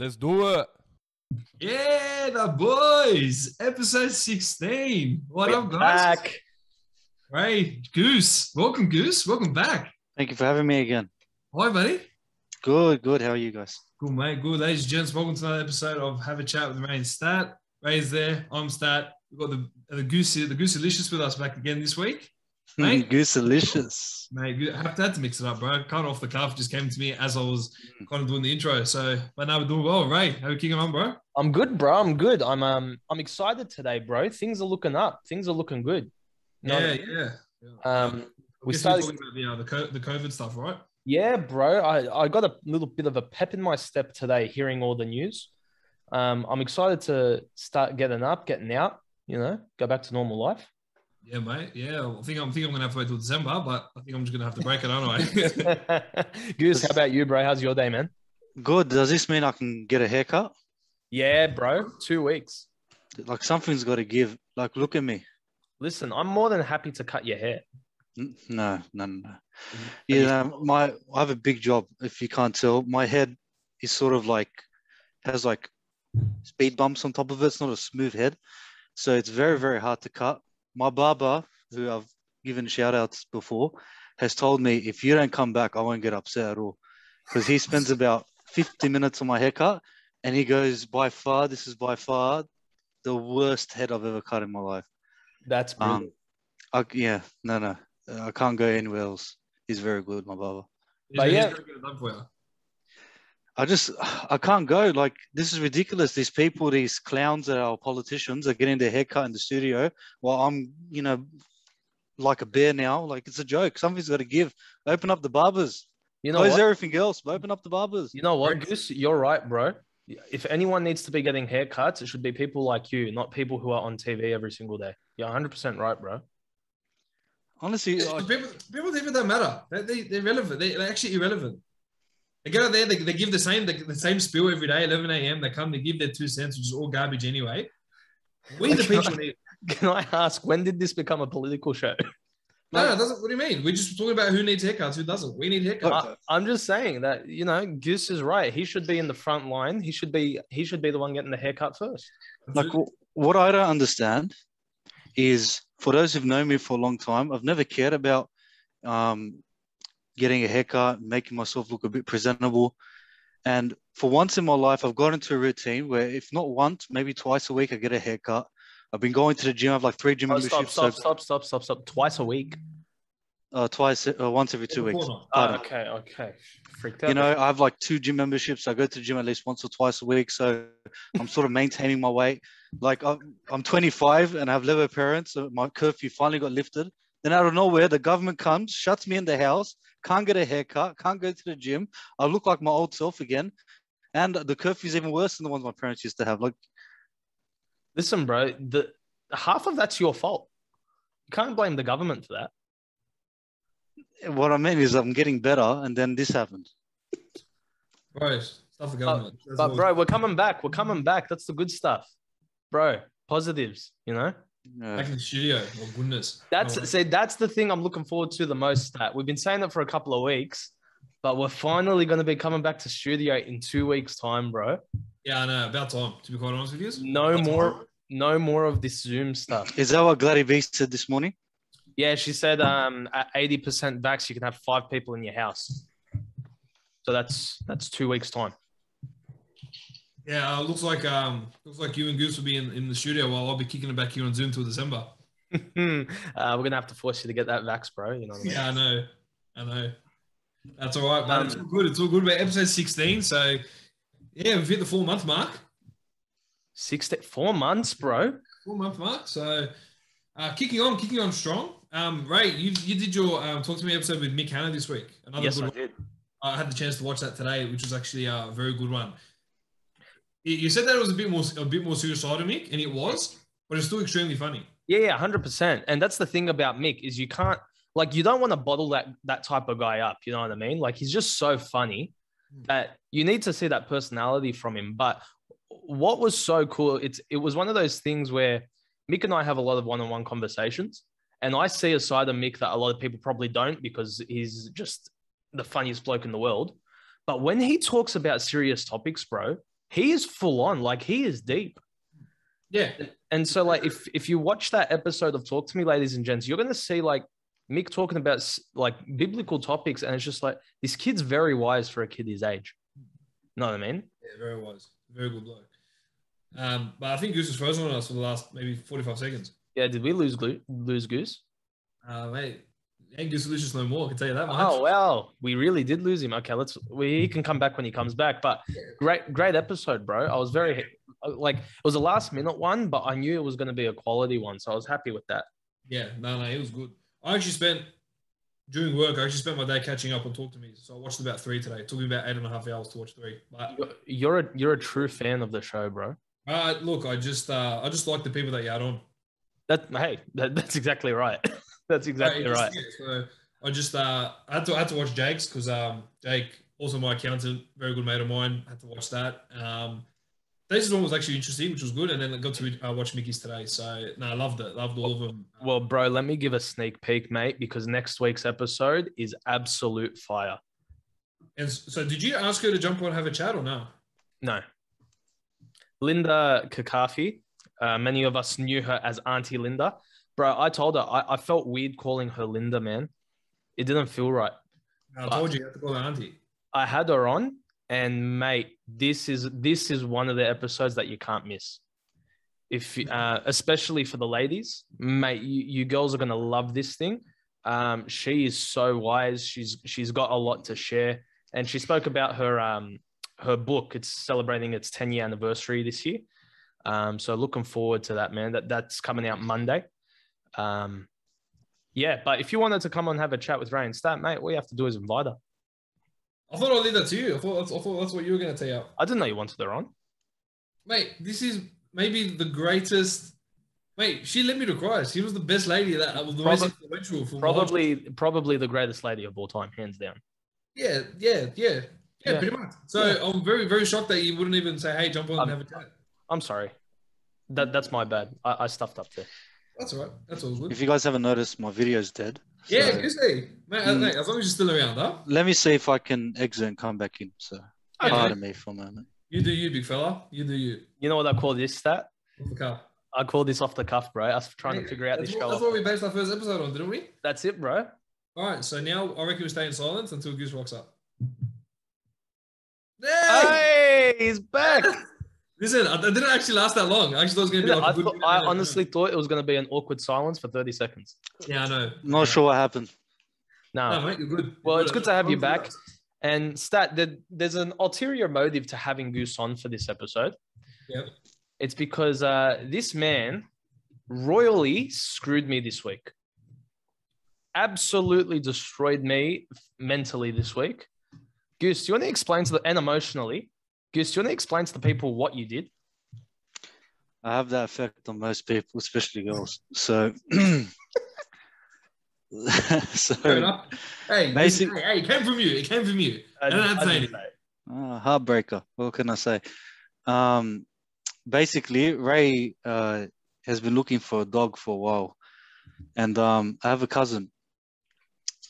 Let's do it. Yeah, the boys. Episode 16. What up, guys? Back. Ray, Goose. Welcome, Goose. Welcome back. Thank you for having me again. Hi, buddy. Good. How are you guys? Good, mate. Good. Ladies and gents, welcome to another episode of Have a Chat with Ray and Stat. Ray's there. I'm Stat. We've got the Goose-alicious with us back again this week. Mate. Goose-alicious. Mate, I had to mix it up, bro. Kind of off the cuff, just came to me as I was kind of doing the intro. So, but now we're doing well. Ray, how are we kicking on, bro? I'm good, bro. I'm good. I'm excited today, bro. Things are looking up. Things are looking good. Yeah. We started started. talking about the COVID stuff, right? Yeah, bro. I got a little bit of a pep in my step today, hearing all the news. I'm excited to start getting up, getting out. Go back to normal life. Yeah, mate. Yeah, I think I'm gonna have to wait till December, but I think I'm just gonna have to break it, aren't I? Goose, how about you, bro? How's your day, man? Good. Does this mean I can get a haircut? Yeah, bro. 2 weeks. Like something's got to give. Like, look at me. Listen, I'm more than happy to cut your hair. No. Yeah, I have a big job. If you can't tell, my head is sort of like has like speed bumps on top of it. It's not a smooth head, so it's very, very hard to cut. My barber, who I've given shout outs before, has told me if you don't come back, I won't get upset at all. Because he spends about 50 minutes on my haircut and he goes, this is by far the worst head I've ever cut in my life. That's brilliant. I can't go anywhere else. He's very good, my barber. But yeah. He's gonna get it done for you. I can't go. Like, this is ridiculous. These people, these clowns that are politicians are getting their haircut in the studio while I'm, like a bear now. Like, it's a joke. Something's got to give. Open up the barbers. Close everything else, but open up the barbers. You know what, Goose? You're right, bro. If anyone needs to be getting haircuts, it should be people like you, not people who are on TV every single day. You're 100% right, bro. Honestly, people even don't matter. They're irrelevant. They're actually irrelevant. They go out there, they give the same spiel every day, 11 a.m. They come, they give their 2 cents, which is all garbage anyway. We the people need. Can I ask, when did this become a political show? No, it doesn't. What do you mean? We're just talking about who needs haircuts, who doesn't. We need haircuts. I'm just saying that, Goose is right. He should be in the front line. He should be the one getting the haircut first. Like, what I don't understand is, for those who've known me for a long time, I've never cared about getting a haircut, making myself look a bit presentable. And for once in my life, I've got into a routine where if not once, maybe twice a week, I get a haircut. I've been going to the gym. I have like 3 gym memberships. Stop. Twice a week? Once every 2 weeks. Okay. Freaked out. I have like 2 gym memberships. I go to the gym at least once or twice a week. So I'm sort of maintaining my weight. Like, I'm 25 and I have liver parents. So my curfew finally got lifted. Then out of nowhere, the government comes, shuts me in the house, can't get a haircut, can't go to the gym. I look like my old self again. And the curfew is even worse than the ones my parents used to have. Like, listen, bro, the half of that's your fault. You can't blame the government for that. What I mean is I'm getting better, and then this happened. Bro, stuff the government. But bro, we're coming back. That's the good stuff. Bro, positives, Back in the studio. Oh, goodness. That's the thing I'm looking forward to the most. That we've been saying it for a couple of weeks, but we're finally going to be coming back to studio in 2 weeks' time, bro. Yeah, I know. About time, to be quite honest with you. No more of this Zoom stuff. Is that what Gladys B said this morning? Yeah, she said at 80% vax, you can have 5 people in your house. So that's 2 weeks' time. Yeah, looks like you and Goose will be in the studio while I'll be kicking it back here on Zoom till December. We're gonna have to force you to get that vax, bro. You know what I mean? Yeah, I know. That's all right, man. It's all good. We're episode 16, so yeah, we've hit the 4-month mark. 4 months, bro. 4-month mark. So kicking on strong. Ray, you did your Talk to Me episode with Mick Hanna this week. Yes, I did. I had the chance to watch that today, which was actually a very good one. You said that it was a bit more suicidal, Mick, and it was, but it's still extremely funny. Yeah, 100%. And that's the thing about Mick is you don't want to bottle that type of guy up. You know what I mean? Like, he's just so funny that you need to see that personality from him. But what was so cool, it was one of those things where Mick and I have a lot of one-on-one conversations, and I see a side of Mick that a lot of people probably don't because he's just the funniest bloke in the world. But when he talks about serious topics, bro, he is full on, like he is deep. Yeah. And so like if you watch that episode of Talk to Me, ladies and gents, you're gonna see like Mick talking about like biblical topics, and it's just like this kid's very wise for a kid his age. You know what I mean? Yeah, very wise. Very good bloke. But I think Goose was frozen on us for the last maybe 45 seconds. Yeah, did we lose Goose? Mate, ain't Goose loses no more, I can tell you that much. Oh wow, we really did lose him. Okay, he can come back when he comes back. But great episode, bro. I was very like it was a last minute one, but I knew it was going to be a quality one, so I was happy with that. Yeah, no, it was good. During work, I spent my day catching up on Talk to Me. So I watched about 3 today. It took me about 8.5 hours to watch 3. But you're a true fan of the show, bro. Look, I just like the people that you had on. That's exactly right. That's exactly right. So I had to watch Jake's because Jake, also my accountant, very good mate of mine, had to watch that. This one was actually interesting, which was good, and then I got to watch Mickey's today. So I loved it. Loved all of them. Well, bro, let me give a sneak peek, mate, because next week's episode is absolute fire. And so, did you ask her to jump on and have a chat or no? No. Linda Kakafi. Many of us knew her as Auntie Linda. Bro, I told her I felt weird calling her Linda, man. It didn't feel right. I told you have to call her Auntie. I had her on, and mate, this is one of the episodes that you can't miss. If especially for the ladies, mate, you girls are gonna love this thing. She is so wise. She's got a lot to share, and she spoke about her book. It's celebrating its 10-year anniversary this year. So looking forward to that, man. That's coming out Monday. Yeah, but if you wanted to come on and have a chat with Ray and Stat, mate, all you have to do is invite her. I thought I'd leave that to you. I thought that's what you were going to tee up. I didn't know you wanted her on. Mate, this is maybe the greatest. Mate, she led me to Christ. She was the best lady that was the most influential for probably the greatest lady of all time, hands down. Yeah, pretty much. So yeah. I'm very, very shocked that you wouldn't even say, "Hey, jump on and have a chat." I'm sorry. That's my bad. I stuffed up there. That's all right. That's all good. If you guys haven't noticed, my video's dead. Yeah, you see. Mate, as long as you're still around, huh? Let me see if I can exit and come back in. So, pardon me for a moment. You do you, big fella. You do you. You know what I call this, Stat? Off the cuff. I call this off the cuff, bro. I was trying to figure out this show. That's what we based our first episode on, didn't we? That's it, bro. All right, so now I reckon we stay in silence until Goose rocks up. Hey, he's back. Listen, I didn't actually last that long. I actually thought it was going to be like I honestly thought it was going to be an awkward silence for 30 seconds. Yeah, I know. Not sure what happened. No, mate, you're good. Well, it's good to have you back. And Stat, there's an ulterior motive to having Goose on for this episode. Yep. It's because this man royally screwed me this week. Absolutely destroyed me mentally this week. Goose, do you want to explain and emotionally, Goose, do you want to explain to the people what you did? I have that effect on most people, especially girls. So, hey, basically, it came from you. It came from you. I don't have to say anything. Heartbreaker. What can I say? Basically, Ray has been looking for a dog for a while, and I have a cousin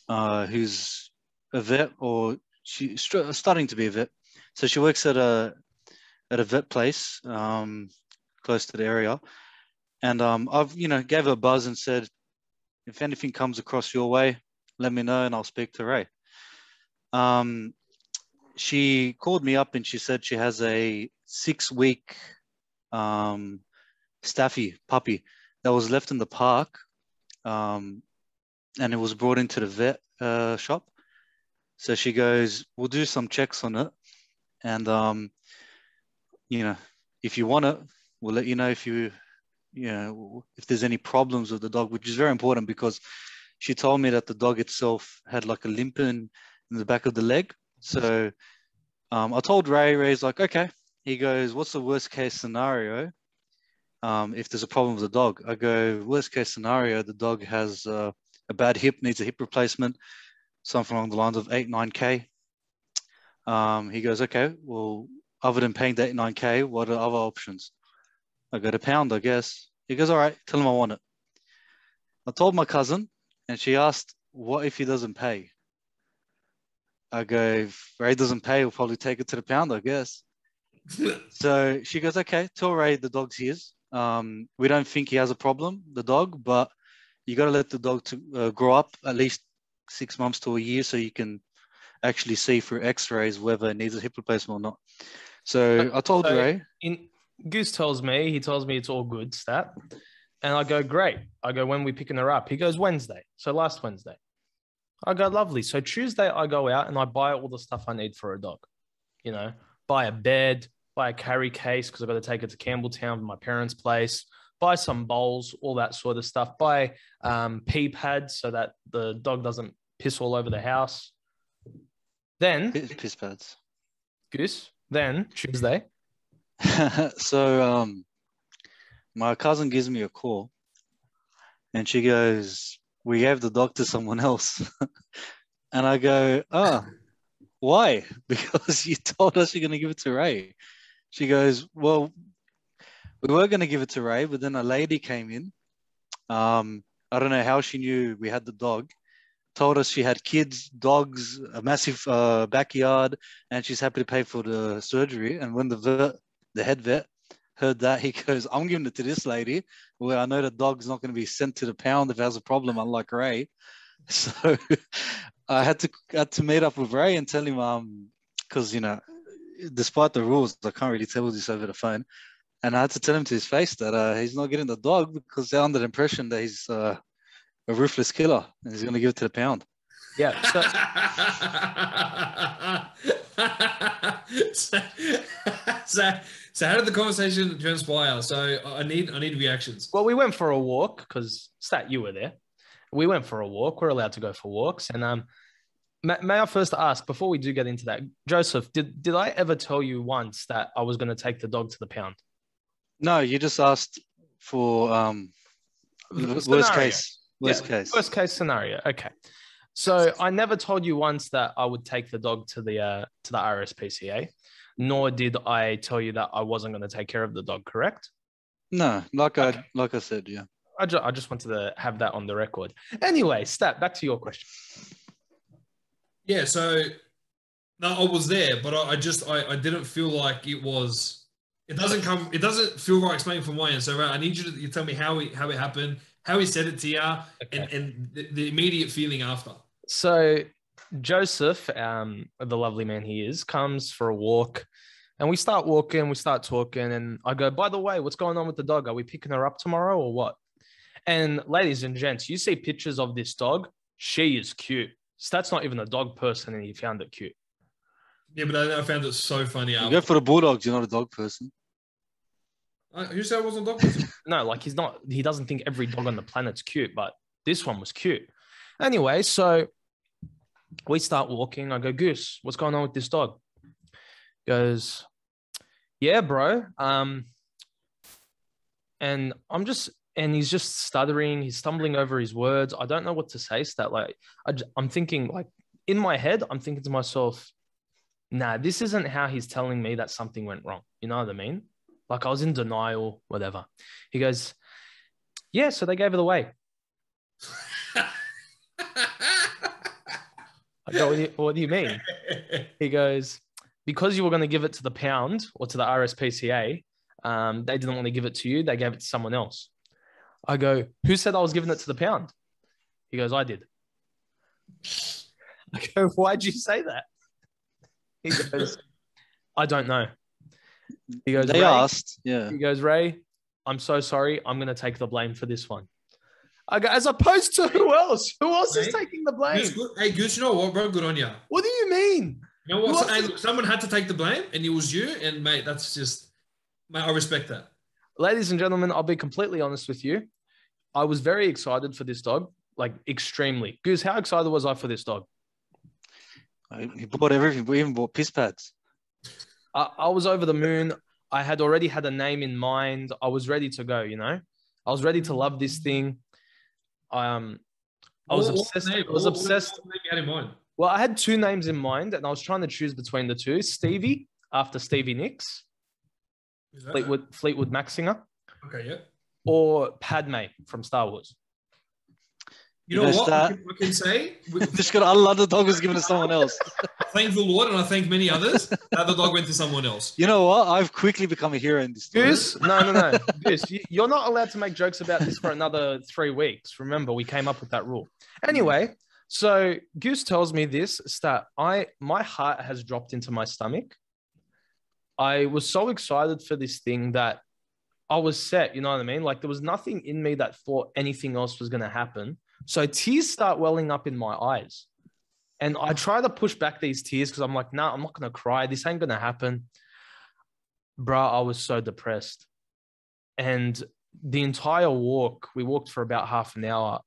who's a vet, or she's starting to be a vet. So she works at a vet place close to the area, and I've gave her a buzz and said, if anything comes across your way, let me know and I'll speak to Ray. She called me up and she said she has a 6-week staffy puppy that was left in the park, and it was brought into the vet shop. So she goes, we'll do some checks on it, and if you want it, we'll let you know if there's any problems with the dog, which is very important because she told me that the dog itself had like a limp in the back of the leg. So I told Ray's like, okay. He goes, what's the worst case scenario if there's a problem with the dog? I go, worst case scenario, the dog has a bad hip, needs a hip replacement, something along the lines of 8-9K. He goes, okay, well, other than paying the 8-9K, what are other options? I go to pound, I guess. He goes, all right, tell him I want it. I told my cousin, and she asked, what if he doesn't pay? I go, if Ray doesn't pay, we'll probably take it to the pound, I guess. So she goes, okay, tell Ray the dog's his. We don't think he has a problem, the dog, but you got to let the dog grow up at least 6 months to a year so you can actually see through x-rays whether it needs a hip replacement or not. So I told Ray. Goose tells me, it's all good, stat. And I go, great. I go, when we picking her up? He goes, Wednesday. So last Wednesday. I go, lovely. So Tuesday I go out and I buy all the stuff I need for a dog. You know, buy a bed, buy a carry case because I've got to take it to Campbelltown, my parents' place, buy some bowls, all that sort of stuff, buy pee pads so that the dog doesn't piss all over the house. Then Piss pads. Goose, then Tuesday. So my cousin gives me a call and she goes, we gave the dog to someone else. And I go, oh, why? Because you told us you're going to give it to Ray. She goes, well, we were going to give it to Ray, but then a lady came in. I don't know how she knew we had the dog. Told us she had kids, dogs, a massive backyard, and she's happy to pay for the surgery. And when the head vet heard that, he goes, I'm giving it to this lady where I know the dog's not going to be sent to the pound if it has a problem, unlike Ray. So I had to meet up with Ray and tell him, because, you know, despite the rules, I can't really tell this over the phone. And I had to tell him to his face that he's not getting the dog because they're under the impression that he's a ruthless killer and he's going to give it to the pound. Yeah. So how did the conversation transpire? So I need reactions. Well, we went for a walk because Stat, you were there. We went for a walk. We're allowed to go for walks. And may I first ask, before we do get into that, Joseph, did I ever tell you once that I was going to take the dog to the pound? No, you just asked for worst case scenario. Okay. So I never told you once that I would take the dog to the RSPCA, nor did I tell you that I wasn't going to take care of the dog, correct? No, like I said, yeah. I just wanted to have that on the record. Anyway, Stat, back to your question. Yeah, so no, I was there, but I didn't feel like it was. It doesn't feel right explaining from my end. So I need you to tell me how it happened, how he said it to you, okay, and the immediate feeling after. So Joseph, the lovely man he is, comes for a walk. And we start walking, we start talking, and I go, by the way, what's going on with the dog? Are we picking her up tomorrow or what? And ladies and gents, you see pictures of this dog. She is cute. Stat's not even a dog person, and he found it cute. Yeah, but I found it so funny. You go for the Bulldogs, you're not a dog person. Who said I wasn't a dog person? No, like he doesn't think every dog on the planet's cute, but this one was cute. Anyway, so we start walking. I go, Goose, what's going on with this dog? Goes, yeah, bro. And he's just stuttering. He's stumbling over his words. I don't know what to say. Stat, like, I'm thinking, like, in my head, I'm thinking to myself, nah, this isn't how he's telling me that something went wrong. You know what I mean? Like, I was in denial, whatever. He goes, yeah, so they gave it away. I go, what do you mean? He goes, because you were going to give it to the pound or to the RSPCA, they didn't want to give it to you. They gave it to someone else. I go, who said I was giving it to the pound? He goes, I did. I go, why'd you say that? He goes, I don't know. He goes, they asked, yeah. He goes, Ray, I'm so sorry. I'm going to take the blame for this one. I go, as opposed to who else? Who else is taking the blame? Hey, Goose, you know what, bro? Good on you. What do you mean? You know what? Hey, look, someone had to take the blame, and it was you. And, mate, that's just, mate, I respect that. Ladies and gentlemen, I'll be completely honest with you. I was very excited for this dog, like extremely. Goose, how excited was I for this dog? He bought everything. We even bought piss pads. I was over the moon. I had already had a name in mind. I was ready to go, you know? I was ready to love this thing. I was obsessed. I was obsessed. What name you had in mind? Well, I had two names in mind, and I was trying to choose between the two. Stevie, after Stevie Nicks. Fleetwood Mac singer. Okay, yeah. Or Padme from Star Wars. You know what? I can say. Just got to the dog was given to someone else. Thank the Lord, and I thank many others that the dog went to someone else. You know what? I've quickly become a hero in this story. Goose, no. Goose, you're not allowed to make jokes about this for another 3 weeks. Remember, we came up with that rule. Anyway, so Goose tells me this stat. My heart has dropped into my stomach. I was so excited for this thing that I was set. You know what I mean? Like there was nothing in me that thought anything else was going to happen. So tears start welling up in my eyes. And I try to push back these tears because I'm like, nah, I'm not going to cry. This ain't going to happen. Bruh, I was so depressed. And the entire walk, we walked for about half an hour.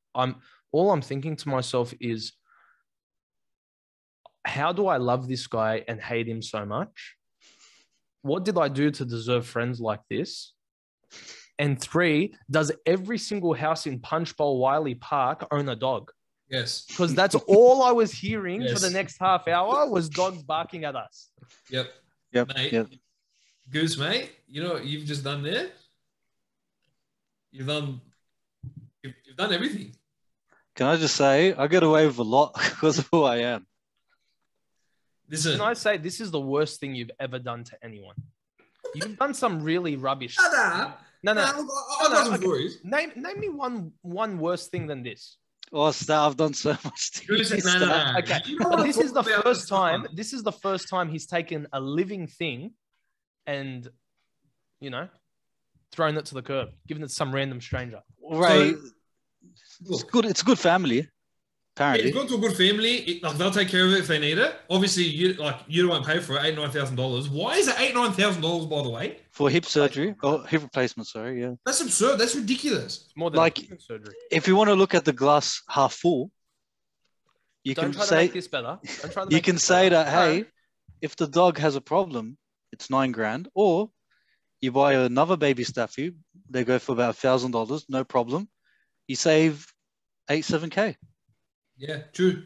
All I'm thinking to myself is, how do I love this guy and hate him so much? What did I do to deserve friends like this? And 3, does every single house in Punchbowl Wiley Park own a dog? Yes. Because that's all I was hearing for the next half hour was dogs barking at us. Yep. Mate, Goose, mate, you know what you've just done there? You've done everything. Can I just say, I get away with a lot because of who I am. Listen. Can I say this is the worst thing you've ever done to anyone? You've done some really rubbish. No. Okay. Name me one worse thing than this. Oh, I've done so much to you. No. Okay, but this is the first time. This is the first time he's taken a living thing, and thrown it to the curb, given it to some random stranger. Right. It's good. It's a good family. Apparently, it's gone to a good family. They'll take care of it if they need it. Obviously, you don't want to pay for it. $8,000-$9,000. Why is it $8,000-$9,000? By the way, for hip surgery or hip replacement. Sorry, yeah. That's absurd. That's ridiculous. It's more than surgery. If you want to look at the glass half full, you Don't can try say to make this better. You can say that, hey, if the dog has a problem, it's $9,000, or you buy another baby staffy. They go for about $1,000, no problem. You save $7K. Yeah, true.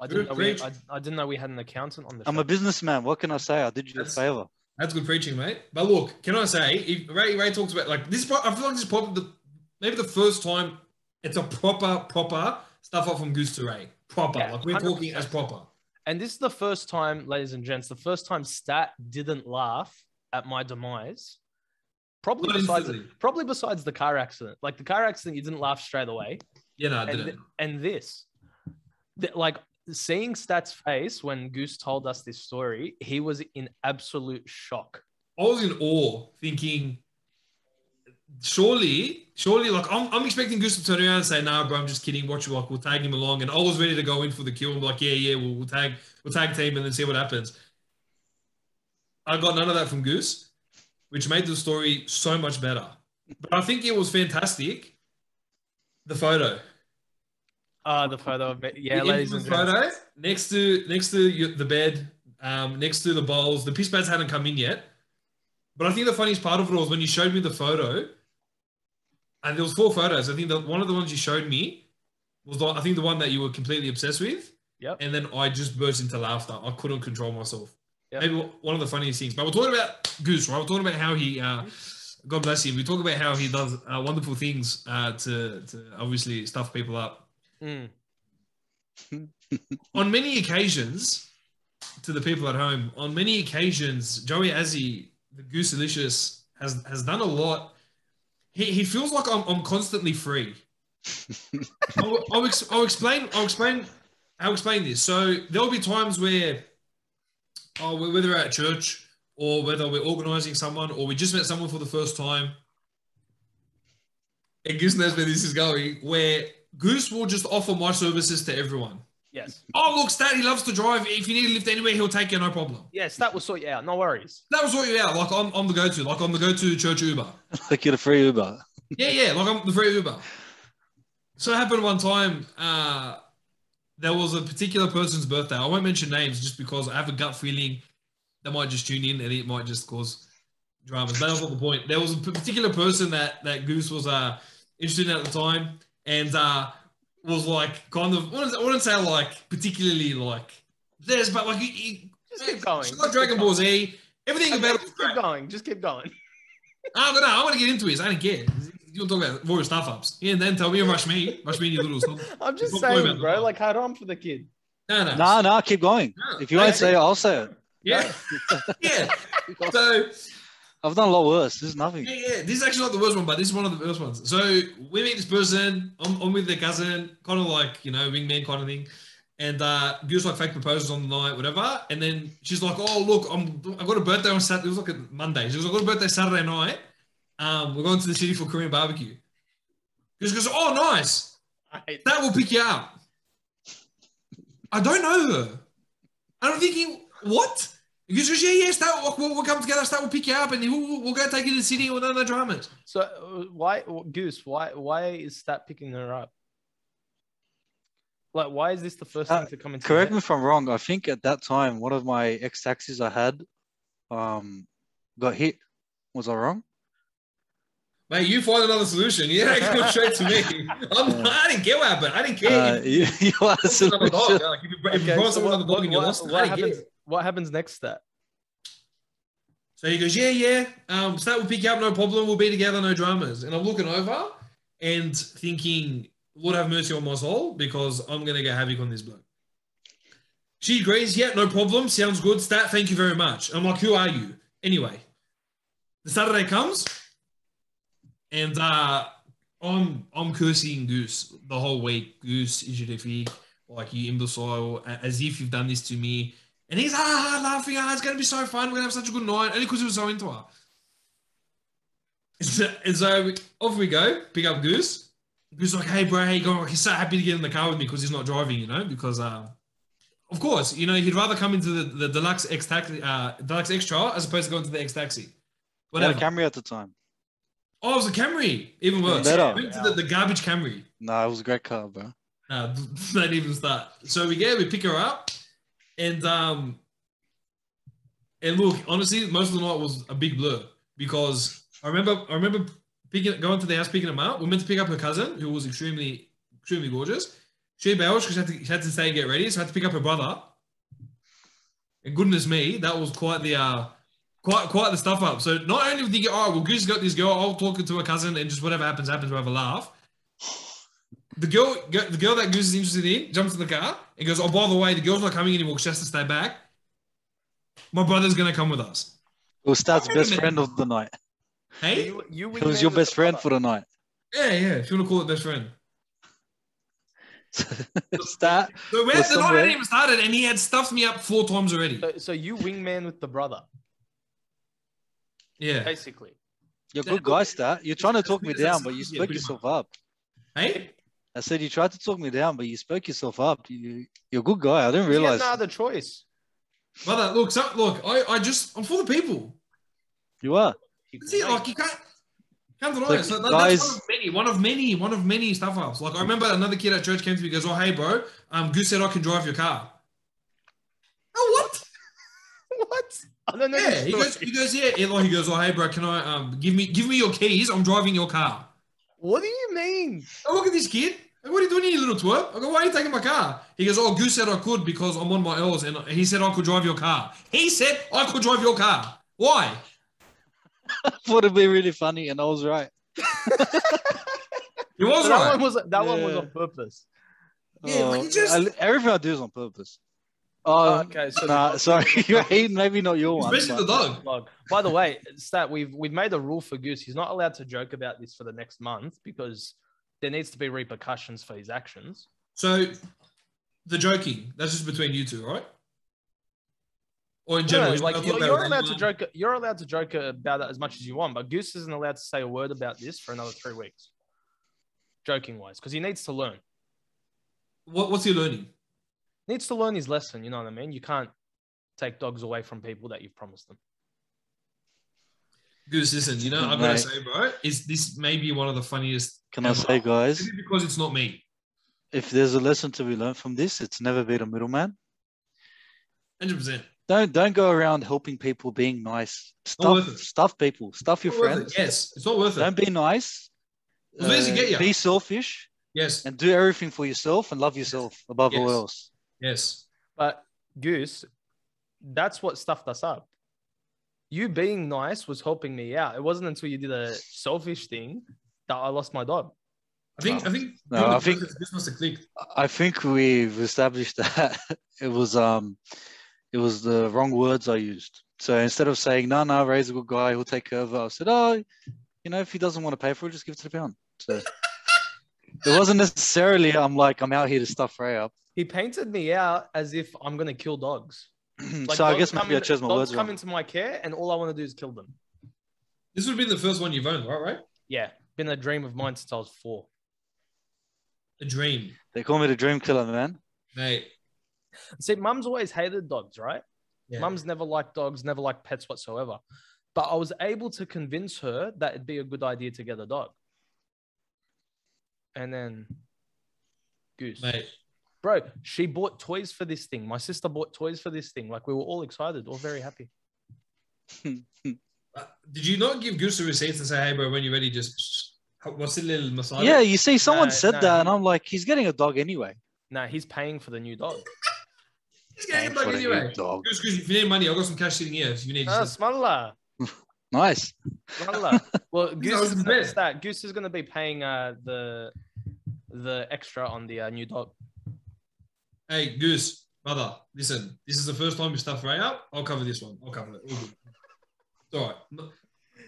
I didn't know we had an accountant on the show. I'm a businessman. What can I say? I did you a favor. That's good preaching, mate. But look, can I say, if Ray talks about this, I feel like this is probably maybe the first time it's a proper stuff up from Goose to Ray. Proper. Yeah, like we're 100%. Talking as proper. And this is the first time, ladies and gents, Stat didn't laugh at my demise. Probably besides the car accident. Like the car accident, you didn't laugh straight away. Yeah, no, I didn't. And this. Like seeing Stat's face when Goose told us this story, he was in absolute shock. I was in awe, thinking, surely, like I'm expecting Goose to turn around and say, "Nah, bro, I'm just kidding. Watch, we'll tag him along." And I was ready to go in for the kill and be like, "Yeah, we'll tag team and then see what happens." I got none of that from Goose, which made the story so much better. But I think it was fantastic. The photo. The photo of it. Yeah, ladies and gentlemen. Photo next to the bed, next to the bowls. The piss pads hadn't come in yet. But I think the funniest part of it was when you showed me the photo, and there was 4 photos. I think one of the ones you showed me was the one that you were completely obsessed with. Yep. And then I just burst into laughter. I couldn't control myself. Yep. Maybe one of the funniest things. But we're talking about Goose, right? We're talking about how he, God bless him. We talk about how he does wonderful things to obviously stuff people up. On many occasions, to the people at home, on many occasions, Joey Azzy, the Goosealicious, has done a lot. He feels like I'm constantly free. I'll explain this. So there'll be times where, whether we're at church or whether we're organising someone or we just met someone for the first time, and Goose knows where this is going, where Goose will just offer my services to everyone. Yes. Oh, look, Stat, he loves to drive. If you need a lift anywhere, he'll take you, no problem. Yeah, Stat will sort you out. No worries. That will sort you out. Like, I'm the go-to. Like, I'm the go-to church Uber. Like, you're the free Uber. Yeah. Like, I'm the free Uber. So it happened one time, there was a particular person's birthday. I won't mention names just because I have a gut feeling they might just tune in and it might just cause dramas. But that was not the point. There was a particular person that Goose was interested in at the time. And was like kind of, I wouldn't say like particularly like this, but like just keep going. Like Dragon Ball Z, everything about it. Just keep going. I don't know. I want to get into it. I don't care. you'll talk about more stuff ups. Yeah, and then tell me and rush me in your little. I'm just Stop talking saying, about bro. the Like, hold on for the kid. No, keep going. No, If you won't say it, I'll say it. Yeah. Yeah. So I've done a lot worse. This is nothing. yeah. This is actually not the worst one, but this is one of the worst ones. So we meet this person. I'm with their cousin, kind of like, wingman kind of thing. And Goose like fake proposals on the night, whatever. And then she's like, "Oh, look, I got a birthday on Saturday." It was like a Monday. She goes, "I got a birthday Saturday night. We're going to the city for Korean barbecue." Goose goes, "Oh, nice. That will pick you up." I don't know her. And I'm thinking, what? Goose goes, "Yeah, we'll come together. Stat will pick you up, and we'll go take you to the city with no dramas." So why is Stat picking her up? Like, why is this the first thing to come into? Correct me if I'm wrong. I think at that time, one of my ex-taxis I had got hit. Was I wrong? Mate, you find another solution. You don't come straight to me. I didn't get what happened. I didn't care. You are a solution. What happens next? That. So he goes, yeah. Stat will pick you up, no problem. We'll be together, no dramas. And I'm looking over and thinking, Lord have mercy on my soul, because I'm going to get havoc on this bloke. She agrees, yeah, no problem. Sounds good. Stat, thank you very much. I'm like, who are you? Anyway, the Saturday comes, and I'm cursing Goose the whole week. Goose, Ijirifi, like, you imbecile, as if you've done this to me. And he's laughing, it's going to be so fun. We're going to have such a good night, only because he was so into her. And so off we go, pick up Goose. Goose like, "Hey, bro, how you going?" Like, he's so happy to get in the car with me because he's not driving, because, of course, he'd rather come into the deluxe deluxe extra as opposed to going to the X-Taxi. Whatever. Camry at the time. Oh, it was a Camry. Even worse. Better. Went to the garbage Camry. No, it was a great car, bro. Don't even start. So we pick her up, and look, honestly, most of the night was a big blur, because I remember going to the house, picking him up. We were meant to pick up her cousin, who was extremely, extremely gorgeous. She bailed because she had to stay and get ready, so I had to pick up her brother. And goodness me, that was quite the stuff up. So not only did you go, well, Goose got this girl, I'll talk to her cousin, and just whatever happens, we'll have a laugh. The girl that Goose is interested in jumps in the car and goes, "Oh, by the way, the girl's not coming anymore. She has to stay back. My brother's gonna come with us." It was Stat's best friend of the night. Hey, it was your best friend for the night. Yeah. If you want to call it best friend. Stat. So the night hadn't even started, and he had stuffed me up 4 times already. So you wingman with the brother. Yeah. Basically. You're a good guy, Stat. You're trying to talk me down, but you spoke yourself up. Hey? I said you tried to talk me down, but you spoke yourself up. You're a good guy. I didn't realize. You had no other choice. Brother, look, I'm for the people. You are. See, like, you can't deny it. So guys, that's one of many stuff ups. Like, I remember another kid at church came to me and goes, "Oh, hey, bro, Goose said I can drive your car." Oh, what? What? I don't know. Yeah, he goes, yeah. He goes, "Oh, hey, bro, can I give me your keys? I'm driving your car." What do you mean? I look at this kid. Like, "What are you doing, you little twerp?" I go, "Why are you taking my car?" He goes, "Oh, Goose said I could because I'm on my L's, and he said I could drive your car." He said I could drive your car. Why? I thought it'd be really funny, and I was right. It was right. That one was on purpose. Yeah, like, everything I do is on purpose. Okay, so sorry, maybe not your one. Especially the dog. By the way, Stat, we've made a rule for Goose. He's not allowed to joke about this for the next month because there needs to be repercussions for his actions. So, the joking, that's just between you two, right? Or in general, you're allowed to joke. You're allowed to joke about it as much as you want, but Goose isn't allowed to say a word about this for another 3 weeks, joking wise, because he needs to learn. What's he learning? Needs to learn his lesson. You know what I mean? You can't take dogs away from people that you've promised them. Goose, listen. I've got to say, bro, this may be one of the funniest. Can I say, guys? Because it's not me. If there's a lesson to be learned from this, it's never be the middleman. 100%. Don't go around helping people, being nice. Stuff people. Stuff your friends. Yes, it's not worth it. Don't be nice. Be selfish. Yes. And do everything for yourself and love yourself above all else. Yes. But Goose, that's what stuffed us up. You being nice was helping me out. It wasn't until you did a selfish thing that I lost my dog. I think No, I think this must have clicked. I think we've established that it was the wrong words I used. So instead of saying no, Ray's a good guy, he'll take care of it, I said, oh, if he doesn't want to pay for it, just give it to the pound. So it wasn't necessarily I'm out here to stuff Ray up. He painted me out as if I'm gonna kill dogs. Like So I dogs guess maybe I chose my dogs words come wrong. into my care, and all I want to do is kill them. This would be the first one you've owned, right? Yeah, been a dream of mine since I was 4. A dream, They call me the dream killer, man. mate. See, Mum's always hated dogs, right? Yeah. Mum's never liked dogs, never liked pets whatsoever. But I was able to convince her that it'd be a good idea to get a dog. And then Goose. Mate. Bro, she bought toys for this thing. My sister bought toys for this thing. Like, we were all excited, all very happy. Did you not give Goose a receipt and say, hey, bro, when you're ready, just what's the little massage? Yeah, you see, someone No, said no, that, and I'm like, he's getting a dog anyway. Nah, he's paying for the new dog. He's getting a Paying dog for the new anyway. dog. Goose, if you need money, I've got some cash sitting here. If you need Smallah. Nice. Smallah. Well, That Goose was is the gonna, best. that. Goose is going to be paying the extra on the new dog. Hey, Goose, brother, listen, this is the first time you stuff Ray up. I'll cover this one. I'll cover it. All good. It's all right.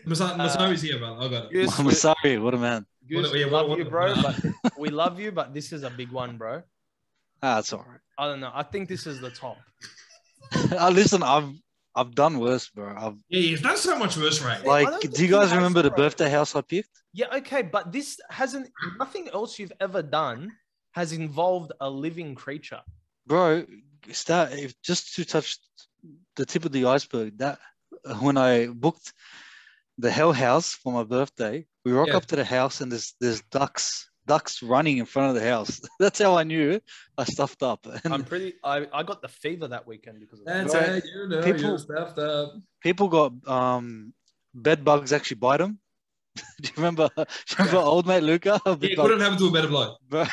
Masari's here, brother. I got it. Goose, I'm sorry, what a man. Goose, we love you, bro. But we love you, but this is a big one, bro. It's all right. I don't know. I think this is the top. Listen, I've done worse, bro. Yeah, you've done so much worse, Ray. Like, don't do think you he guys has, remember the bro. birthday house I picked? Yeah, okay, but this hasn't. Nothing else you've ever done has involved a living creature. Bro, just to touch the tip of the iceberg, that when I booked the Hell House for my birthday, we rock up to the house and there's ducks running in front of the house. That's how I knew I stuffed up. And I got the fever that weekend because of that. That's Right. how you know People- you're stuffed up. people got bed bugs actually bite them. Do you remember old mate Luca? Yeah, couldn't happen to a better bloke. Bro,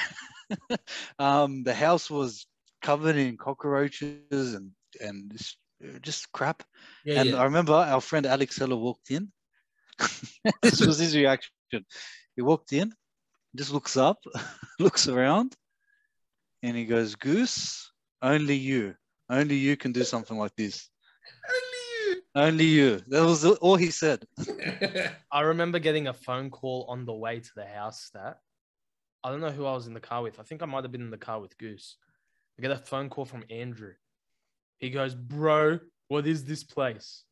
the house was covered in cockroaches and just crap. Yeah, And yeah. I remember our friend Alex Heller walked in. This was his reaction. He walked in, just looks up, looks around, and he goes, Goose, only you can do something like this. Only you. That was all he said. I remember getting a phone call on the way to the house that I don't know who I was in the car with. I think I might have been in the car with Goose. I get a phone call from Andrew. He goes, bro, what is this place?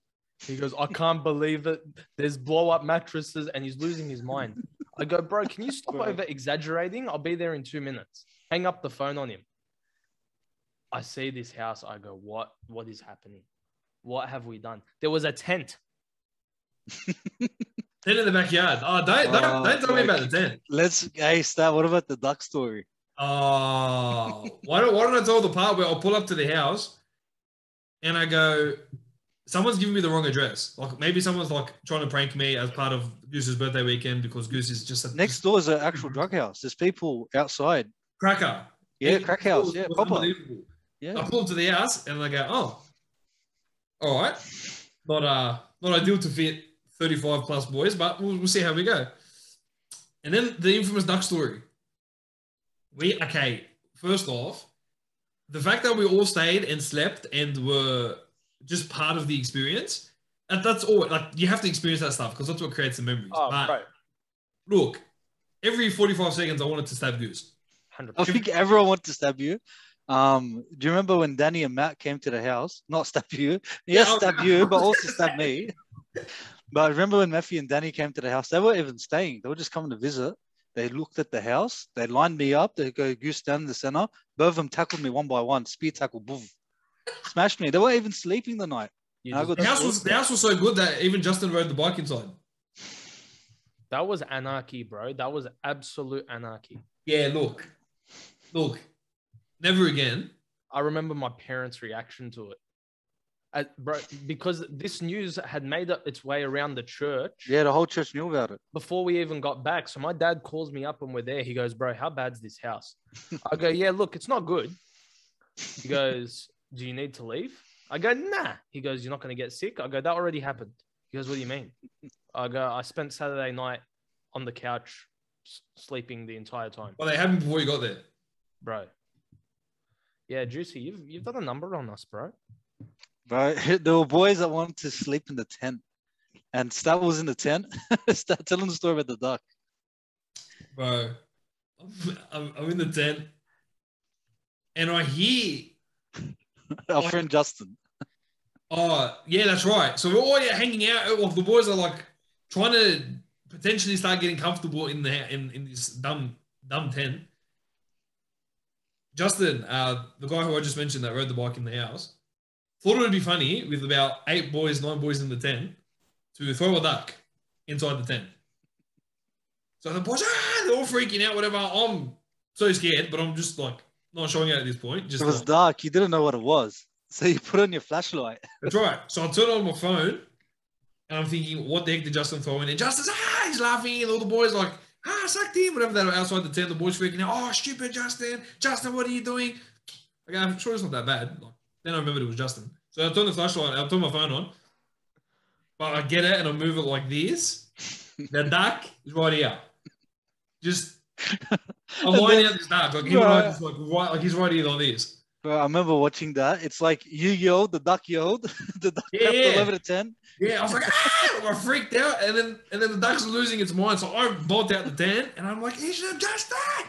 He goes, I can't believe it. There's blow up mattresses, and he's losing his mind. I go, bro, can you stop over exaggerating? I'll be there in 2 minutes. Hang up the phone on him. I see this house. I go, what is happening? What have we done? There was a tent. Tent in the backyard. Oh, don't tell me about the tent. Hey, Stat, what about the duck story? Oh, why don't I tell the part where I'll pull up to the house and I go, someone's giving me the wrong address. Like maybe someone's like trying to prank me as part of Goose's birthday weekend because Goose is just Next door is an actual drug house. There's people outside. cracker. Yeah, And crack it house. was Yeah, proper. unbelievable. I Yeah. pull up to the house and I go, oh, all right. Not ideal to fit 35 plus boys, but we'll see how we go. And then the infamous duck story. First off, the fact that we all stayed and slept and were just part of the experience, that's all. Like you have to experience that stuff because that's what creates the memories. Oh, but bro. look, every 45 seconds I wanted to stab Goose. 100%. I think everyone wanted to stab you. Do you remember when Danny and Matt came to the house? Not stab you. Yes, Yeah, stab you, but also stab me. But I remember when Matthew and Danny came to the house, they weren't even staying. They were just coming to visit. They looked at the house. They lined me up. They go, Goose down in the center. Both of them tackled me one by one. Spear tackle, boom. Smashed me. They weren't even sleeping the night. You And I just- got The house was so good that even Justin rode the bike inside. That was anarchy, bro. That was absolute anarchy. Yeah, look, never again. I remember my parents' reaction to it. Bro, because this news had made its way around the church Yeah, the whole church knew about it. before we even got back. So my dad calls me up when we're there. He goes, bro, how bad's this house? I go, yeah, look, it's not good. He goes, do you need to leave? I go, nah. He goes, you're not going to get sick? I go, that already happened. He goes, what do you mean? I go, I spent Saturday night on the couch sleeping the entire time. Well, they happened before you got there. Bro. Yeah, Juicy, you've done a number on us, bro. Bro, there were boys that wanted to sleep in the tent. And Stat was in the tent. Stat telling the story about the duck. Bro, I'm in the tent. And I hear... Our friend Justin. Oh, yeah, that's right. So we're all hanging out. Like, the boys are like trying to potentially start getting comfortable in this dumb tent. Justin, the guy who I just mentioned that rode the bike in the house, thought it would be funny with about 9 boys in the tent to throw a duck inside the tent. So the boys, they're all freaking out, whatever. I'm so scared, but I'm just like not showing out at this point. Just it was dark. You didn't know what it was. So you put on your flashlight. That's right. So I turn on my phone and I'm thinking, what the heck did Justin throw in? And Justin's, he's laughing. And all the boys like, sucked in, whatever. They're outside the tent. The boys freaking out. Oh, stupid Justin. Justin, what are you doing? Okay, I'm sure it's not that bad. Like, then I remembered it was Justin. So I turn the flashlight, I turn my phone on. But I get it and I move it like this. The duck is right here. Just, I'm lining out this duck. Like, him and I just like he's right here like this. Bro, I remember watching that. It's like you yelled, the duck yelled, the duck grabbed 11 to 10. Yeah, I was like, I freaked out, and then the duck's losing its mind, so I bolt out the tent, and I'm like, he should have just died.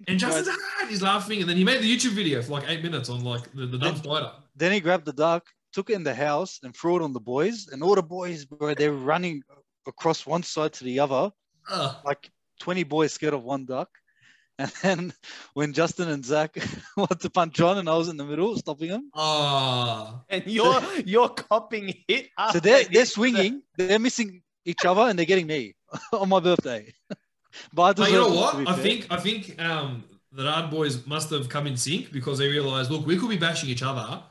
And Justin's he's laughing, and then he made the YouTube video for like 8 minutes on like the dumb spider. Then he grabbed the duck, took it in the house, and threw it on the boys. And all the boys, bro, they're running across one side to the other, like 20 boys scared of one duck. And then when Justin and Zach wanted to punch John and I was in the middle stopping him. And you're copping hit. So they're swinging, they're missing each other and they're getting me on my birthday. But you know what? I think the Rad boys must have come in sync because they realized, look, we could be bashing each other.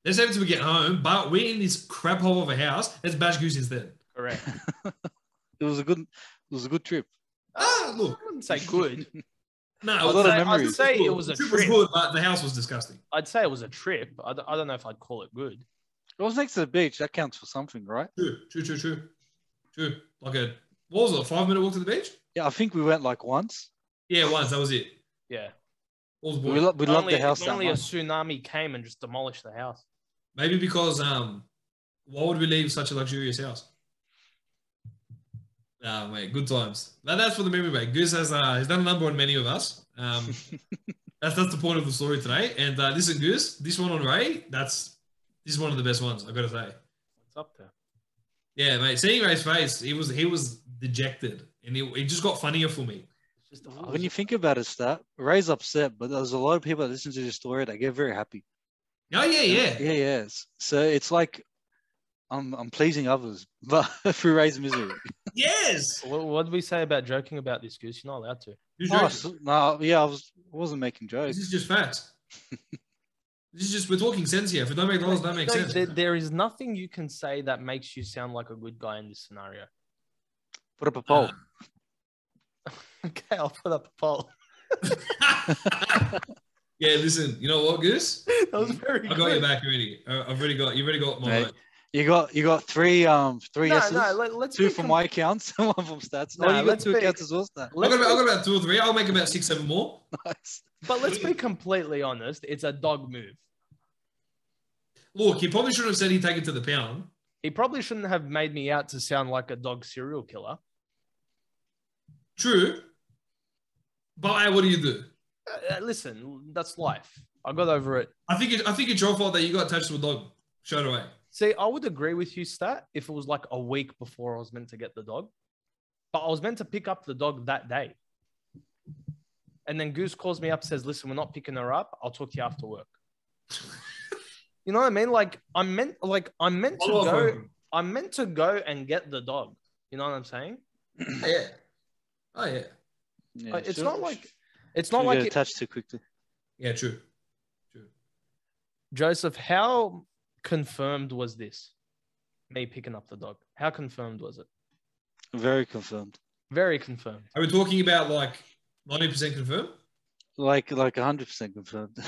Let's have it till we get home, but we're in this crap hole of a house. Let's bash Goose instead. Correct. It was a good trip. Look. I wouldn't say good. No, I'd say it was a trip. Was good, but the house was disgusting. I'd say it was a trip. I don't know if I'd call it good. It was next to the beach. That counts for something, right? True. Like what was it, a 5-minute walk to the beach? Yeah, I think we went like once. Yeah, once. That was it. Yeah. We loved the house. If only a tsunami came and just demolished the house. Maybe because why would we leave such a luxurious house? Mate, good times. That's for the memory, mate. Goose has he's done a number on many of us. That's the point of the story today. And listen, Goose, this one on Ray, this is one of the best ones, I've got to say. What's up there? Yeah, mate. Seeing Ray's face, he was dejected, and it just got funnier for me. When you think about it, Stat, Ray's upset, but there's a lot of people that listen to this story that get very happy. Oh yeah. Yeah. So it's like I'm pleasing others, but through Ray's misery. Yes. What did we say about joking about this, Goose? You're not allowed to. I wasn't making jokes. This is just facts. We're talking sense here. If it don't make dollars, don't make sense. There is nothing you can say that makes you sound like a good guy in this scenario. Put up a poll. Okay, I'll put up a poll. Yeah, listen. You know what, Goose? That was very. I got your back already. You've already got my. Mate, you got three yeses. Let's two from my accounts and one from Stats. You got two accounts as well, Stats. I've got about 2 or 3. I'll make about 6, 7 more. Nice. But let's be completely honest. It's a dog move. Look, he probably shouldn't have said he'd take it to the pound. He probably shouldn't have made me out to sound like a dog serial killer. True. But what do you do? Listen, that's life. I got over it. I think it's your fault that you got attached to a dog straight away. See, I would agree with you, Stat, if it was like a week before I was meant to get the dog. But I was meant to pick up the dog that day. And then Goose calls me up and says, listen, we're not picking her up. I'll talk to you after work. You know what I mean? Like I'm meant to go and get the dog. You know what I'm saying? Yeah. Oh yeah. It's not like it attached too quickly. Yeah, true. Joseph, how confirmed was this? Me picking up the dog. How confirmed was it? Very confirmed. Very confirmed. Are we talking about like 90% confirmed? Like 100% confirmed.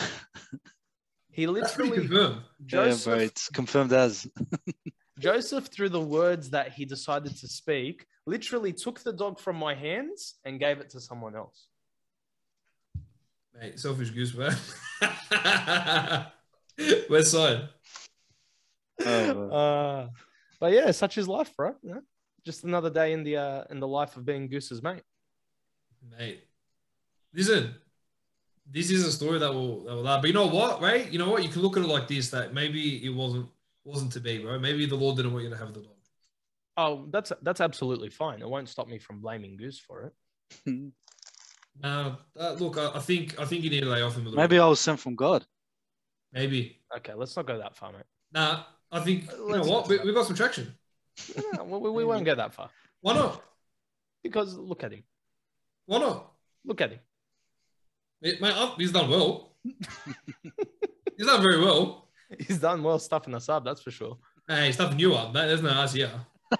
He literally confirmed. Joseph, yeah, bro, it's confirmed as. Joseph, through the words that he decided to speak, literally took the dog from my hands and gave it to someone else. Mate, selfish goose, man. West side. But yeah, such is life, bro. You know? Just another day in the life of being Goose's mate. Mate, listen, this is a story that will last. But you know what, Ray? You know what? You can look at it like this: that maybe it wasn't to be, bro. Maybe the Lord didn't want you to have the dog. Oh, that's absolutely fine. It won't stop me from blaming Goose for it. Look, I think you need to lay off him a little. Maybe I was sent from God. Maybe. Okay, let's not go that far, mate. Nah, I think you know what? We got some traction. No, we won't go that far. Why not? Because look at him. Why not? Look at him. Mate, he's done well. He's done very well. He's done well stuffing us up, that's for sure. Hey, stuffing you up, mate. There's no us here.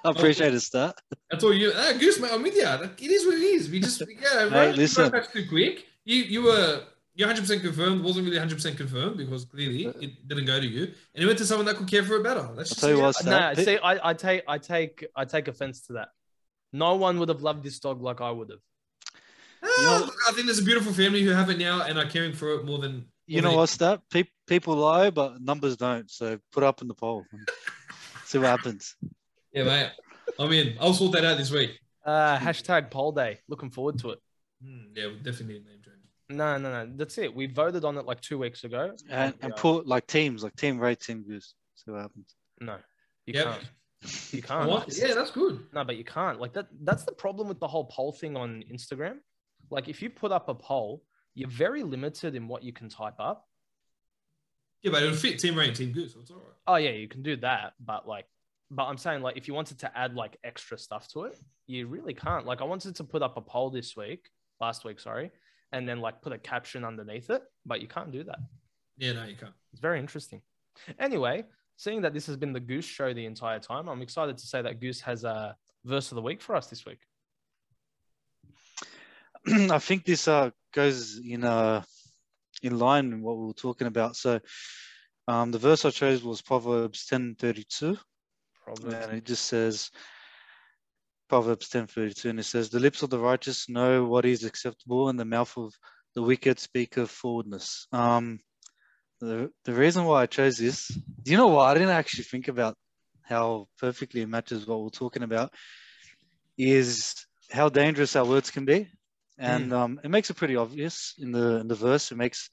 I appreciate it, Stat. That's all you. Goose, mate, I'm with you. It is what it is. We just, yeah, Hey, right? listen. That's too quick. You're 100% confirmed. Wasn't really 100% confirmed because clearly it didn't go to you, and it went to someone that could care for it better. That's just I'll tell you what, Stat. No, see, I take offense to that. No one would have loved this dog like I would have. Look, I think there's a beautiful family who have it now and are caring for it more than. You know what, Stat? People lie, but numbers don't. So put up in the poll. See what happens. Yeah, mate. I'm in. I'll sort that out this week. Hashtag poll day. Looking forward to it. Yeah, we definitely need a name change. No. That's it. We voted on it like 2 weeks ago. And put like teams, like Team Ray, Team Goose. See what happens. No, you can't. You can't. What? Yeah, that's good. No, but you can't. Like that's the problem with the whole poll thing on Instagram. Like if you put up a poll, you're very limited in what you can type up. Yeah, but it'll fit Team Ray and Team Goose, so it's all right. Oh yeah, you can do that, but I'm saying like if you wanted to add like extra stuff to it, you really can't. Like I wanted to put up a poll last week, sorry, and then like put a caption underneath it, but you can't do that. Yeah, no, you can't. It's very interesting. Anyway, seeing that this has been the Goose show the entire time, I'm excited to say that Goose has a verse of the week for us this week. I think this goes in line with what we were talking about. So the verse I chose was Proverbs 10:32. And it just says, Proverbs 10:32, and it says, "The lips of the righteous know what is acceptable, and the mouth of the wicked speaketh forwardness." The reason why I chose this, do you know what? I didn't actually think about how perfectly it matches what we're talking about, is how dangerous our words can be. And it makes it pretty obvious in the verse. It makes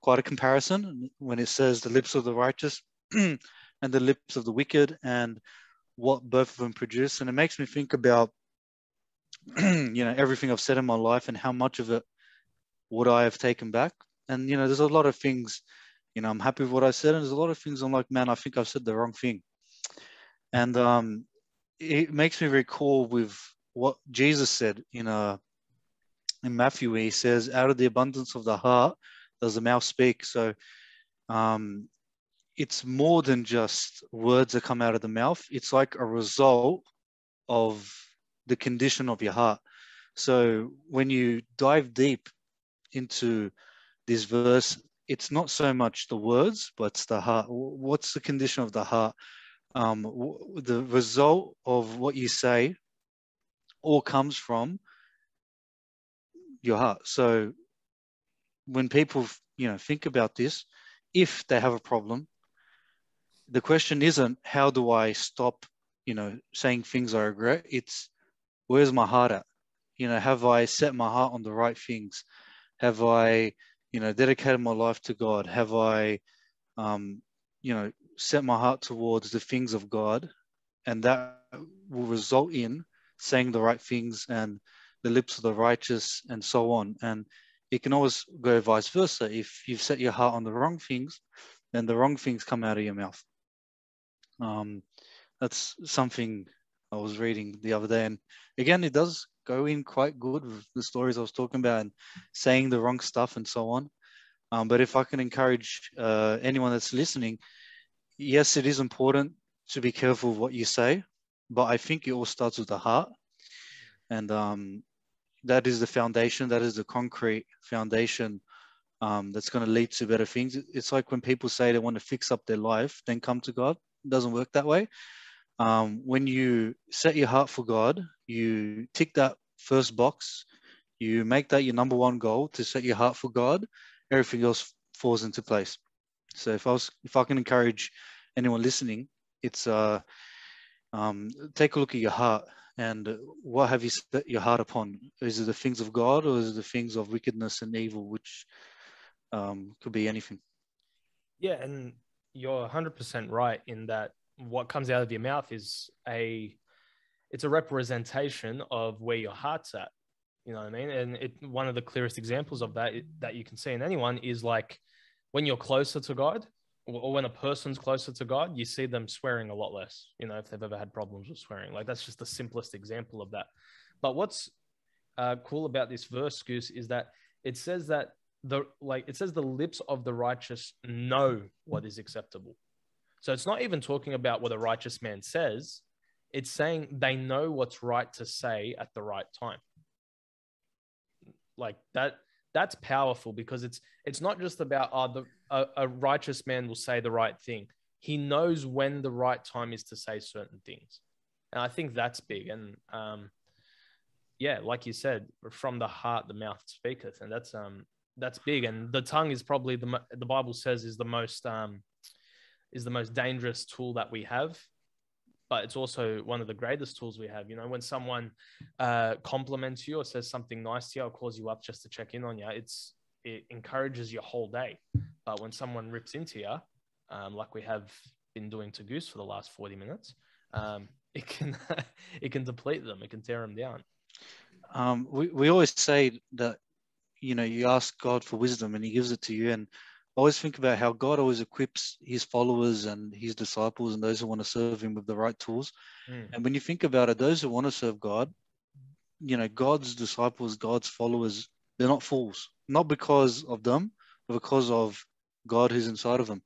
quite a comparison when it says the lips of the righteous and the lips of the wicked and what both of them produce. And it makes me think about, everything I've said in my life and how much of it would I have taken back. And, there's a lot of things, I'm happy with what I said. And there's a lot of things I'm like, man, I think I've said the wrong thing. And it makes me recall with what Jesus said in Matthew, where he says, out of the abundance of the heart does the mouth speak. So it's more than just words that come out of the mouth. It's like a result of the condition of your heart. So when you dive deep into this verse, it's not so much the words, but it's the heart. What's the condition of the heart? The result of what you say all comes from your heart. So when people, think about this, if they have a problem, the question isn't how do I stop, saying things I regret. It's where's my heart at? Have I set my heart on the right things? Have I, dedicated my life to God? Have I, set my heart towards the things of God? And that will result in saying the right things and the lips of the righteous and so on. And it can always go vice versa. If you've set your heart on the wrong things, then the wrong things come out of your mouth. That's something I was reading the other day. And again, it does go in quite good with the stories I was talking about and saying the wrong stuff and so on. But if I can encourage anyone that's listening, yes, it is important to be careful of what you say, but I think it all starts with the heart. And that is the foundation, that is the concrete foundation that's going to lead to better things. It's like when people say they want to fix up their life, then come to God. It doesn't work that way. When you set your heart for God, you tick that first box, you make that your number one goal to set your heart for God, everything else falls into place. So if I can encourage anyone listening, it's take a look at your heart and what have you set your heart upon? Is it the things of God or is it the things of wickedness and evil, which could be anything? Yeah, and you're 100% right in that what comes out of your mouth is it's a representation of where your heart's at. You know what I mean? And one of the clearest examples of that that you can see in anyone is like when you're closer to God, or when a person's closer to God, you see them swearing a lot less, you know, if they've ever had problems with swearing. Like that's just the simplest example of that. But what's cool about this verse, Goose, is that it says that the lips of the righteous know what is acceptable. So it's not even talking about what a righteous man says. It's saying they know what's right to say at the right time. Like that's powerful because it's not just about a righteous man will say the right thing. He knows when the right time is to say certain things. And I think that's big. And yeah, like you said, from the heart the mouth speaketh, and that's big. And the tongue is probably the Bible says is the most dangerous tool that we have, but it's also one of the greatest tools we have. You know, when someone compliments you or says something nice to you or calls you up just to check in on you, it encourages your whole day. But when someone rips into you, like we have been doing to Goose for the last 40 minutes, it can it can deplete them. It can tear them down. We always say that, you know, you ask God for wisdom and he gives it to you. And I always think about how God always equips his followers and his disciples and those who want to serve him with the right tools. And when you think about it, those who want to serve God, you know, God's disciples, God's followers, they're not fools, not because of them, but because of God who's inside of them.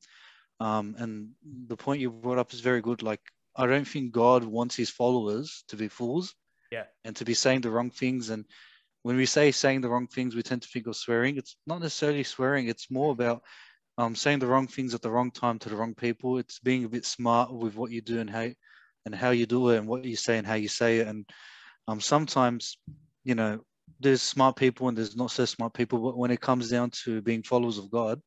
And the point you brought up is very good. Like, I don't think God wants his followers to be fools, Yeah, and to be saying the wrong things. And when we say saying the wrong things, we tend to think of swearing. It's not necessarily swearing. It's more about saying the wrong things at the wrong time to the wrong people. It's being a bit smart with what you do and how you do it and what you say and how you say it. And sometimes, you know, there's smart people and there's not so smart people. But when it comes down to being followers of God,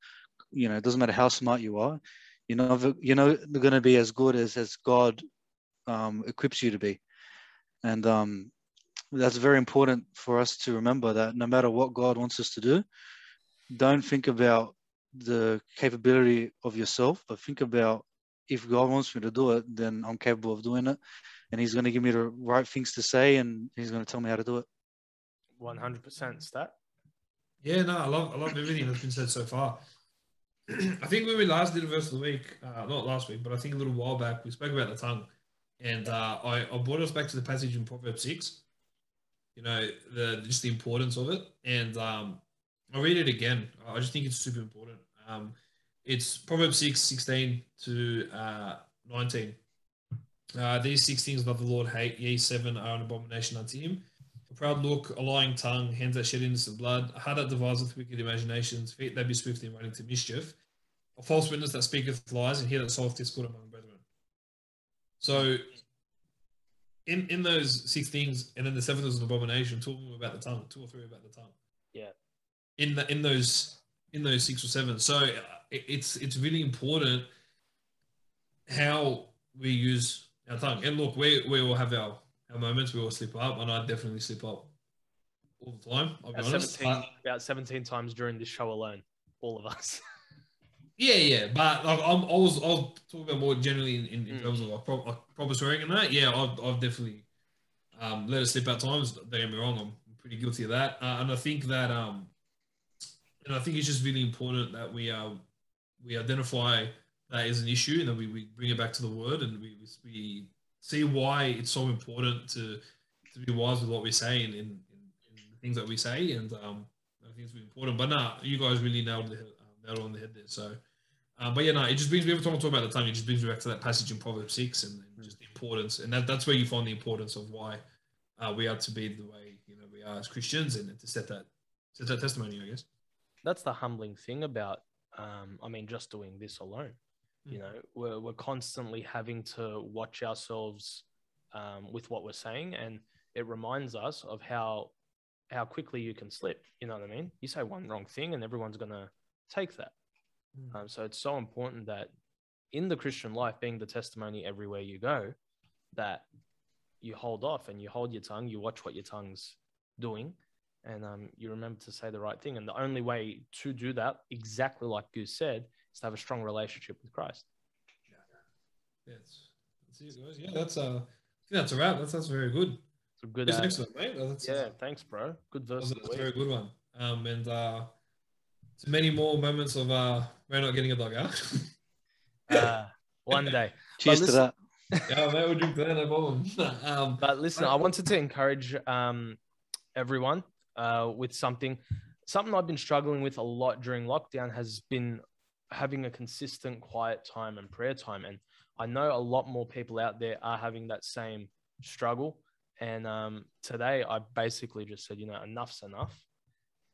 you know, it doesn't matter how smart you are. They're going to be as good as God equips you to be. And that's very important for us to remember, that no matter what God wants us to do, don't think about the capability of yourself, but think about, if God wants me to do it, then I'm capable of doing it. And he's going to give me the right things to say and he's going to tell me how to do it. 100% stat. Yeah, no, I love everything that's been said so far. I think when we last did a verse of the week, not last week, but I think a little while back, we spoke about the tongue. And I brought us back to the passage in Proverbs 6, you know, just the importance of it. And I'll read it again. I just think it's super important. It's Proverbs 6:16 to 19. These 6 things doth the Lord hate, yea, 7 are an abomination unto him. A proud look, a lying tongue, hands that shed innocent blood, a heart that deviseth wicked imaginations, feet that be swift in running to mischief, a false witness that speaketh lies, and he that soweth discord among brethren. So in those 6 things, and then the 7th is an abomination, 2 of them about the tongue, 2 or 3 about the tongue. Yeah. In those 6 or 7. So it's really important how we use our tongue. And look, we all have our moments, we all slip up, and I definitely slip up all the time, I'll be honest. About 17 times during this show alone, all of us. Yeah, but like, I'll talk about more generally in terms of like proper swearing and that. Yeah, I've definitely let it slip at times. Don't get me wrong, I'm pretty guilty of that. And I think it's just really important that we identify that as an issue, and then we bring it back to the word, and we see why it's so important to be wise with what we say in the things that we say. And I think it's really important. But nah, you guys really nailed on the head there. So, but yeah, no, it just brings me, every time I talk about the tongue, it just brings me back to that passage in Proverbs 6 and just the importance, and that's where you find the importance of why we are to be the way, you know, we are as Christians, and to set that testimony, I guess. That's the humbling thing about, just doing this alone. You know, we're constantly having to watch ourselves with what we're saying, and it reminds us of how quickly you can slip. You know what I mean? You say one wrong thing, and everyone's gonna take that. So it's so important that in the Christian life, being the testimony everywhere you go, that you hold off and you hold your tongue, you watch what your tongue's doing, and you remember to say the right thing. And the only way to do that, exactly like Goose said, is to have a strong relationship with Christ. Yeah, that's it, guys. Yeah, I think that's a wrap. That's very good. It's a good. It's excellent, mate. Thanks, bro. Good verse. That's a very good one. And so many more moments of Ray not getting a dog out. One day. Cheers to that. Yeah, mate, we'll drink that, no problem. But listen, I wanted to encourage everyone with something I've been struggling with a lot during lockdown has been having a consistent quiet time and prayer time. And I know a lot more people out there are having that same struggle. And today I basically just said, enough's enough.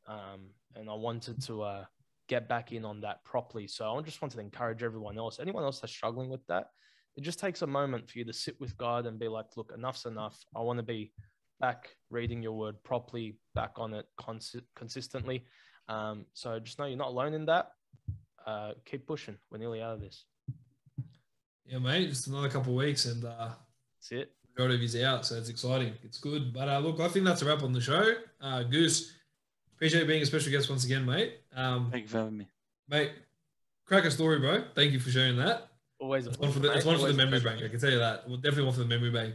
And I wanted to get back in on that properly. So I just wanted to encourage anyone else that's struggling with that. It just takes a moment for you to sit with God and be like, look, enough's enough. I want to be back reading your word properly, back on it consistently. So just know you're not alone in that. Keep pushing. We're nearly out of this. Yeah, mate, just another couple of weeks and that's it. Majority of he's out, so it's exciting. It's good. But look, I think that's a wrap on the show. Goose, appreciate you being a special guest once again, mate. Thank you for having me. Mate, crack a story, bro. Thank you for sharing that. Always it's one for the memory bank. I can tell you that. We'll definitely one for the memory bank.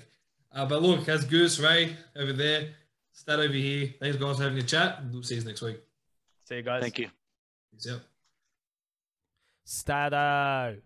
But look, as Goose, Ray over there, Stat over here. Thanks, guys, for having a chat. And we'll see you next week. See you guys. Thank you. Peace out. Stato.